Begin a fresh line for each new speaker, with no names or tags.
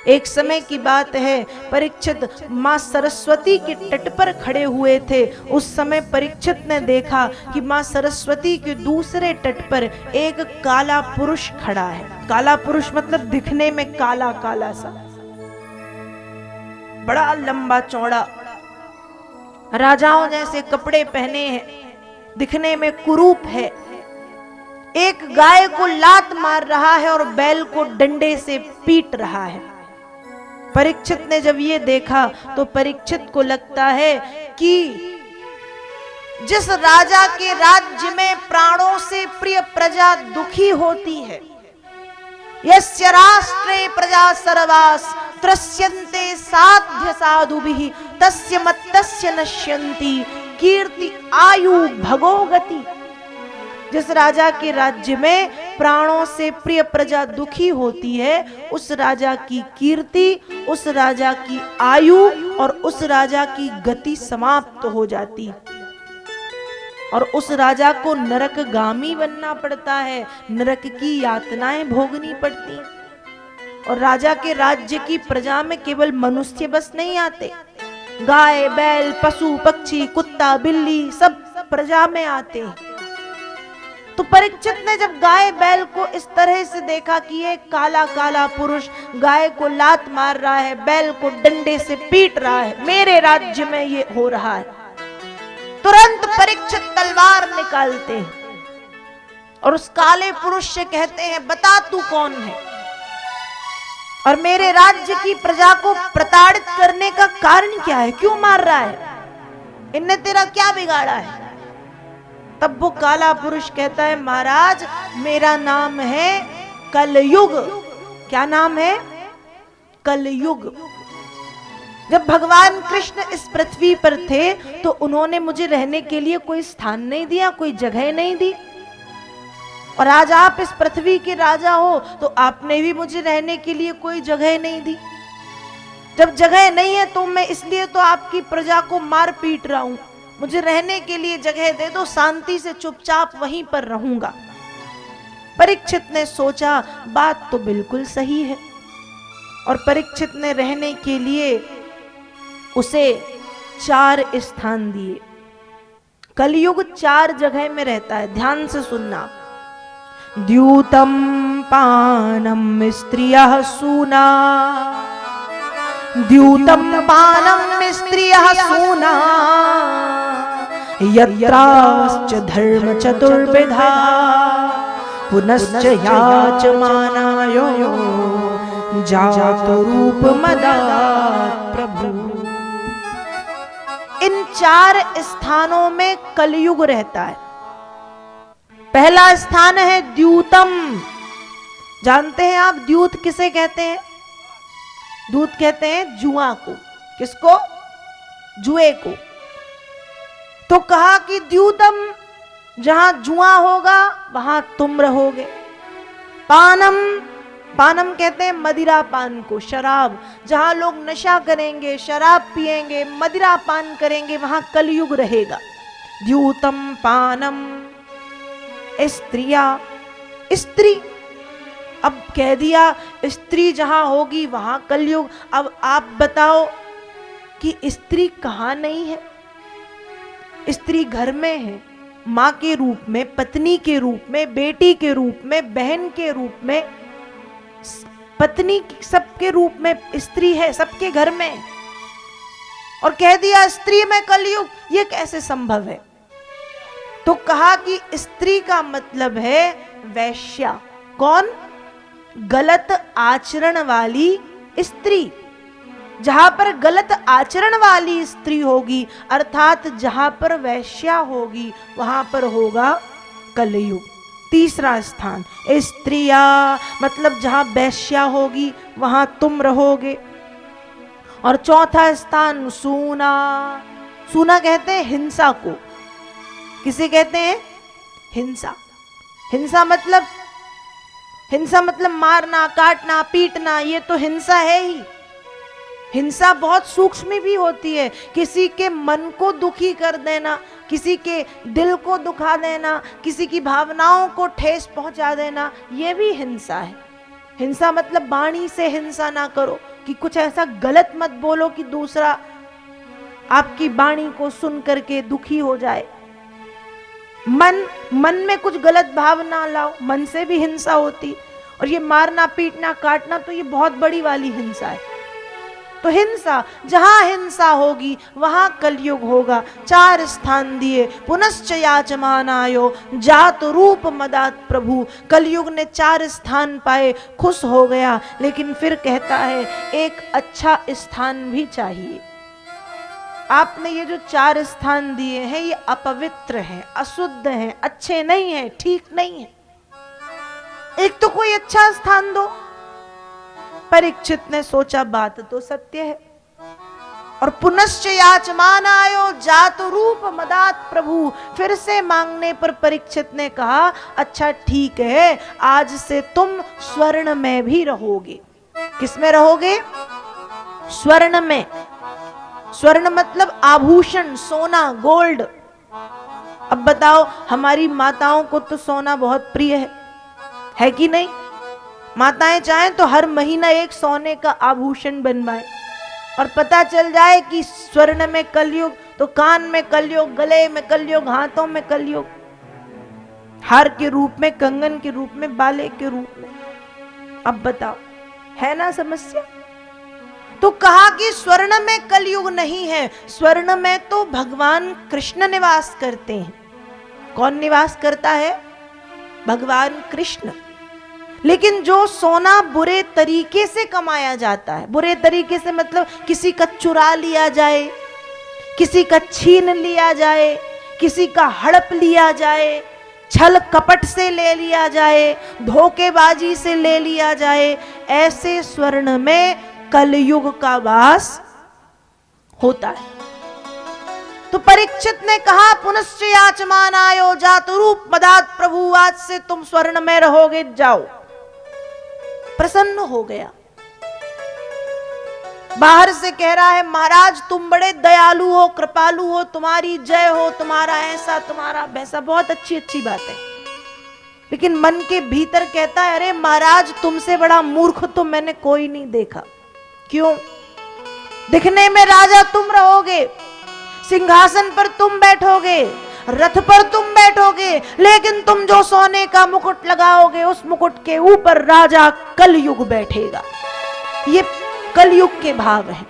एक समय की बात है, परीक्षित माँ सरस्वती के तट पर खड़े हुए थे। उस समय परीक्षित ने देखा कि माँ सरस्वती के दूसरे तट पर एक काला पुरुष खड़ा है। काला पुरुष मतलब दिखने में काला काला सा, बड़ा लंबा चौड़ा, राजाओं जैसे कपड़े पहने हैं, दिखने में कुरूप है। एक गाय को लात मार रहा है और बैल को डंडे से पीट रहा है। परीक्षित ने जब ये देखा तो परीक्षित को लगता है कि जिस राजा के राज्य में प्राणों से प्रिय प्रजा दुखी होती है, यस्य राष्ट्रे प्रजा सर्वास त्रस्यन्ते साध्य साधुभिः तस्य मत्तस्य नश्यन्ति कीर्ति आयु भगोगति। जिस राजा के राज्य में प्राणों से प्रिय प्रजा दुखी होती है, उस राजा की कीर्ति, उस राजा की आयु और उस राजा की गति समाप्त हो जाती और उस राजा को नरकगामी बनना पड़ता है, नरक की यातनाएं भोगनी पड़ती। और राजा के राज्य की प्रजा में केवल मनुष्य बस नहीं आते, गाय बैल पशु पक्षी कुत्ता बिल्ली सब प्रजा में आते हैं। तो परीक्षित ने जब गाय बैल को इस तरह से देखा कि ये काला काला पुरुष गाय को लात मार रहा है, बैल को डंडे से पीट रहा है, मेरे राज्य में ये हो रहा है, तुरंत परीक्षित तलवार निकालते हैं और उस काले पुरुष से कहते हैं, बता तू कौन है और मेरे राज्य की प्रजा को प्रताड़ित करने का कारण क्या है, क्यों मार रहा है, इनने तेरा क्या बिगाड़ा है। तब वो काला पुरुष कहता है, महाराज मेरा नाम है कलयुग। क्या नाम है? कलयुग। जब भगवान कृष्ण इस पृथ्वी पर थे तो उन्होंने मुझे रहने के लिए कोई स्थान नहीं दिया, कोई जगह नहीं दी, और आज आप इस पृथ्वी के राजा हो तो आपने भी मुझे रहने के लिए कोई जगह नहीं दी। जब जगह नहीं है तो मैं इसलिए तो आपकी प्रजा को मार पीट रहा हूं, मुझे रहने के लिए जगह दे दो, शांति से चुपचाप वहीं पर रहूंगा। परीक्षित ने सोचा बात तो बिल्कुल सही है, और परीक्षित ने रहने के लिए उसे 4 स्थान दिए। कलयुग 4 जगह में रहता है, ध्यान से सुनना। द्यूतम पानम स्त्रियः सूना, द्यूतम पानम स्त्रियः सूना, यत्राश्च धर्म चतुर्विधा, पुनश्च याचमानायो जातो रूप मदात् प्रभु। इन 4 स्थानों में कलयुग रहता है। पहला स्थान है द्यूतम। जानते हैं आप द्यूत किसे कहते हैं? दूत कहते हैं जुआ को। किसको? जुए को। तो कहा कि द्यूतम, जहां जुआ होगा वहां तुम रहोगे। पानम, पानम कहते हैं मदिरा पान को, शराब। जहां लोग नशा करेंगे, शराब पिएंगे, मदिरा पान करेंगे, वहां कलयुग रहेगा। द्यूतम पानम। स्त्रिया, स्त्री, अब कह दिया स्त्री जहां होगी वहां कलयुग। अब आप बताओ कि स्त्री कहां नहीं है? स्त्री घर में है, मां के रूप में, पत्नी के रूप में, बेटी के रूप में, बहन के रूप में, पत्नी सबके रूप में स्त्री है, सबके घर में। और कह दिया स्त्री में कलयुग, ये कैसे संभव है? तो कहा कि स्त्री का मतलब है वैश्या। कौन? गलत आचरण वाली स्त्री। जहां पर गलत आचरण वाली स्त्री होगी, अर्थात जहां पर वैश्या होगी, वहां पर होगा कलयुग। तीसरा स्थान स्त्रिया, मतलब जहां वैश्या होगी वहां तुम रहोगे। और चौथा स्थान सूना। सूना कहते हैं हिंसा को। किसे कहते हैं? हिंसा। हिंसा मतलब मारना, काटना, पीटना, ये तो हिंसा है ही। हिंसा बहुत सूक्ष्म भी होती है। किसी के मन को दुखी कर देना, किसी के दिल को दुखा देना, किसी की भावनाओं को ठेस पहुंचा देना, ये भी हिंसा है। हिंसा मतलब वाणी से हिंसा ना करो, कि कुछ ऐसा गलत मत बोलो कि दूसरा आपकी वाणी को सुन करके दुखी हो जाए। मन में कुछ गलत भाव ना लाओ, मन से भी हिंसा होती। और ये मारना पीटना काटना तो ये बहुत बड़ी वाली हिंसा है। तो हिंसा, जहां हिंसा होगी वहां कलयुग होगा। 4 स्थान दिए, पुनश्च याचमानायो जात रूप मदात प्रभु। कलयुग ने 4 स्थान पाए, खुश हो गया, लेकिन फिर कहता है एक अच्छा स्थान भी चाहिए। आपने ये जो 4 स्थान दिए हैं ये अपवित्र हैं, अशुद्ध हैं, अच्छे नहीं हैं, ठीक नहीं है। एक तो कोई अच्छा स्थान दो। परीक्षित ने सोचा बात तो सत्य है, और पुनश्च याचमानायो जात रूप मदात प्रभु। फिर से मांगने पर परीक्षित ने कहा अच्छा ठीक है, आज से तुम स्वर्ण में भी रहोगे। किस में रहोगे? स्वर्ण में। स्वर्ण मतलब आभूषण, सोना, गोल्ड। अब बताओ, हमारी माताओं को तो सोना बहुत प्रिय है कि नहीं? माताएं चाहें तो हर महीना एक सोने का आभूषण बनवाए, और पता चल जाए कि स्वर्ण में कलयुग, तो कान में कलयुग, गले में कलयुग, हाथों में कलयुग, हार के रूप में, कंगन के रूप में, बाले के रूप में। अब बताओ, है ना समस्या? तो कहा कि स्वर्ण में कलयुग नहीं है, स्वर्ण में तो भगवान कृष्ण निवास करते हैं। कौन निवास करता है? भगवान कृष्ण। लेकिन जो सोना बुरे तरीके से कमाया जाता है, बुरे तरीके से मतलब किसी का चुरा लिया जाए, किसी का छीन लिया जाए, किसी का हड़प लिया जाए, छल कपट से ले लिया जाए, धोखेबाजी से ले लिया जाए, ऐसे स्वर्ण में कलयुग का वास होता है। तो परीक्षित ने कहा पुनश्च याचमानायो जात रूप मदात प्रभु, आज से तुम स्वर्ण में रहोगे, जाओ। प्रसन्न हो गया। बाहर से कह रहा है महाराज तुम बड़े दयालु हो, कृपालु हो, तुम्हारी जय हो, तुम्हारा ऐसा, तुम्हारा वैसा, बहुत अच्छी अच्छी बात है। लेकिन मन के भीतर कहता है अरे महाराज तुमसे बड़ा मूर्ख तो मैंने कोई नहीं देखा। क्यों? दिखने में राजा तुम रहोगे, सिंहासन पर तुम बैठोगे, रथ पर तुम बैठोगे, लेकिन तुम जो सोने का मुकुट लगाओगे उस मुकुट के ऊपर राजा कलयुग बैठेगा। ये कलयुग के भाव हैं।